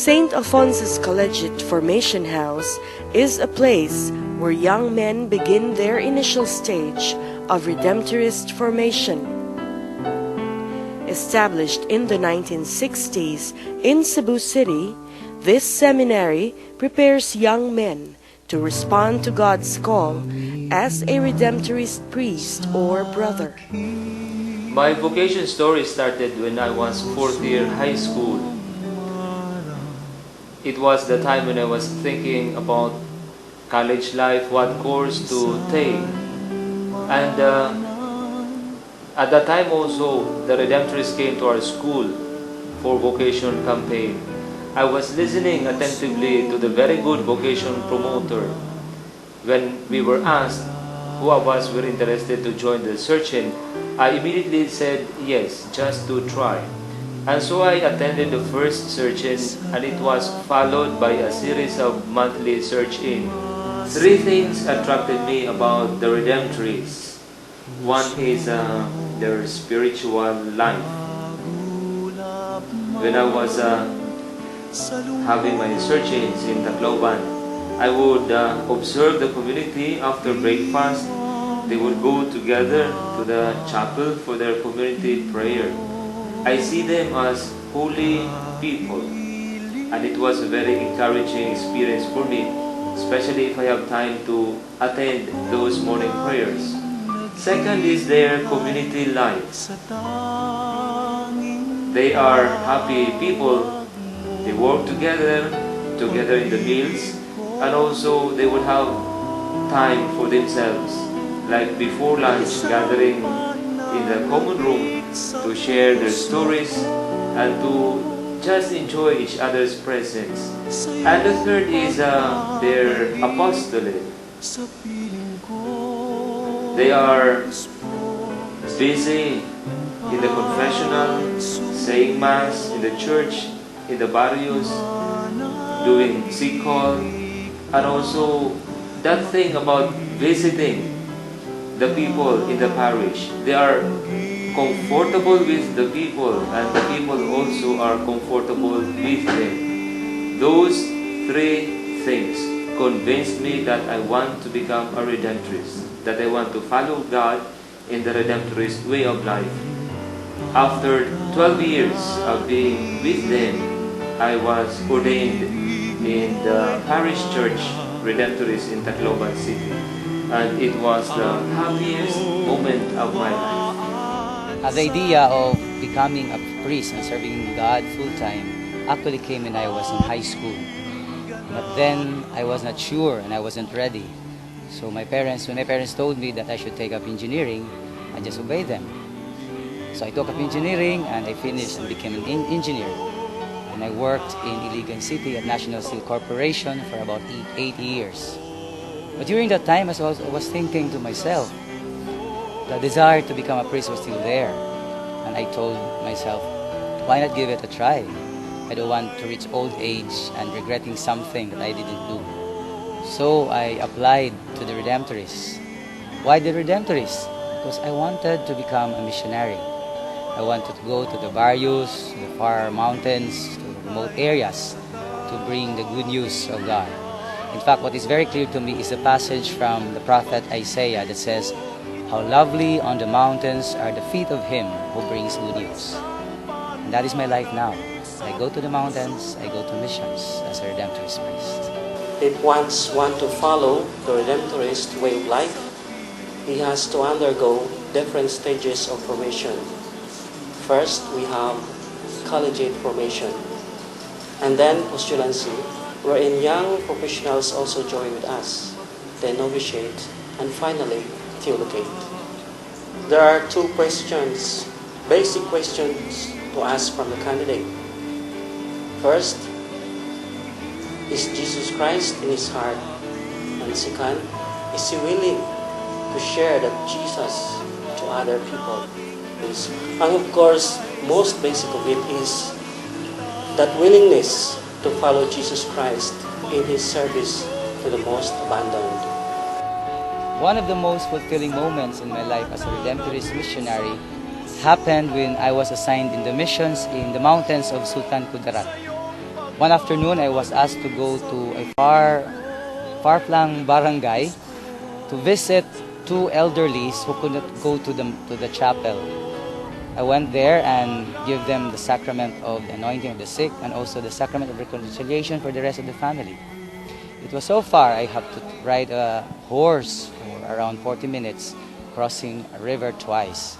St. Alphonsus Collegiate Formation House is a place where young men begin their initial stage of Redemtorist formation. Established in the 1960s in Cebu City, this seminary prepares young men to respond to God's call as a Redemptorist priest or brother. My vocation story started when I was fourth year high school. It was the time when I was thinking about college life, what course to take. And at that time also, the Redemptorists came to our school for vocation campaign. I was listening attentively to the very good vocation promoter. When we were asked who of us were interested to join the search-in, I immediately said yes, just to try. And so I attended the first search-in, and it was followed by a series of monthly search-in. Three things attracted me about the Redemptorists. One is their spiritual life. When I was having my search-ins in Tacloban, I would observe the community after breakfast. They would go together to the chapel for their community prayer. I see them as holy people, and it was a very encouraging experience for me, especially if I have time to attend those morning prayers. Second is their community life. They are happy people. They work together in the meals, and also they would have time for themselves, like before lunch, gathering in the common room to share their stories and to just enjoy each other's presence. And the third is their apostolate. They are busy in the confessional, saying Mass in the church, in the barrios, doing sick call, and also that thing about visiting the people in the parish. They are comfortable with the people, and the people also are comfortable with them. Those three things convinced me that I want to become a Redemptorist, that I want to follow God in the Redemptorist way of life. After 12 years of being with them, I was ordained in the parish church Redemptorist in Tacloban City, and it was the happiest moment of my life. The idea of becoming a priest and serving God full-time actually came when I was in high school. But then I was not sure and I wasn't ready. So when my parents told me that I should take up engineering, I just obeyed them. So I took up engineering and I finished and became an engineer. And I worked in Iligan City at National Steel Corporation for about 8 years. But during that time, I was thinking to myself, the desire to become a priest was still there. And I told myself, why not give it a try? I don't want to reach old age and regretting something that I didn't do. So I applied to the Redemptorists. Why the Redemptorists? Because I wanted to become a missionary. I wanted to go to the barrios, to the far mountains, to remote areas to bring the good news of God. In fact, what is very clear to me is the passage from the prophet Isaiah that says, "How lovely on the mountains are the feet of him who brings good news." And that is my life now. I go to the mountains, I go to missions as a Redemptorist priest. If one wants to follow the Redemptorist way of life, he has to undergo different stages of formation. First, we have collegiate formation, and then postulancy, wherein young professionals also join with us, then novitiate, and finally, theologate. There are two questions, basic questions to ask from the candidate. First, is Jesus Christ in his heart? And second, is he willing to share that Jesus to other people? And of course, most basic of it is that willingness to follow Jesus Christ in his service to the most abandoned. One of the most fulfilling moments in my life as a Redemptorist missionary happened when I was assigned in the missions in the mountains of Sultan Kudarat. One afternoon, I was asked to go to a far-flung barangay to visit two elderlies who could not go to the chapel. I went there and give them the sacrament of the anointing of the sick and also the sacrament of reconciliation for the rest of the family. It was so far I have to ride a horse for around 40 minutes, crossing a river twice.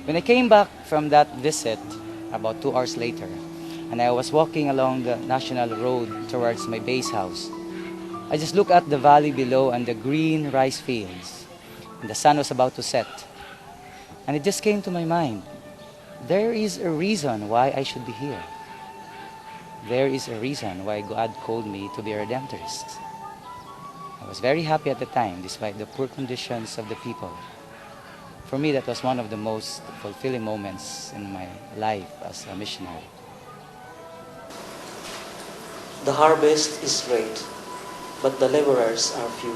When I came back from that visit, about 2 hours later, and I was walking along the national road towards my base house, I just looked at the valley below and the green rice fields. And the sun was about to set. And it just came to my mind, there is a reason why I should be here. There is a reason why God called me to be a Redemptorist. I was very happy at the time, despite the poor conditions of the people. For me, that was one of the most fulfilling moments in my life as a missionary. The harvest is great, but the laborers are few.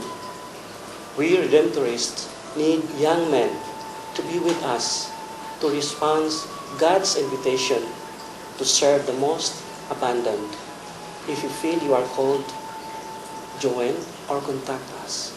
We Redemptorists need young men to be with us to respond God's invitation to serve the most abundant. If you feel you are called, join or contact us.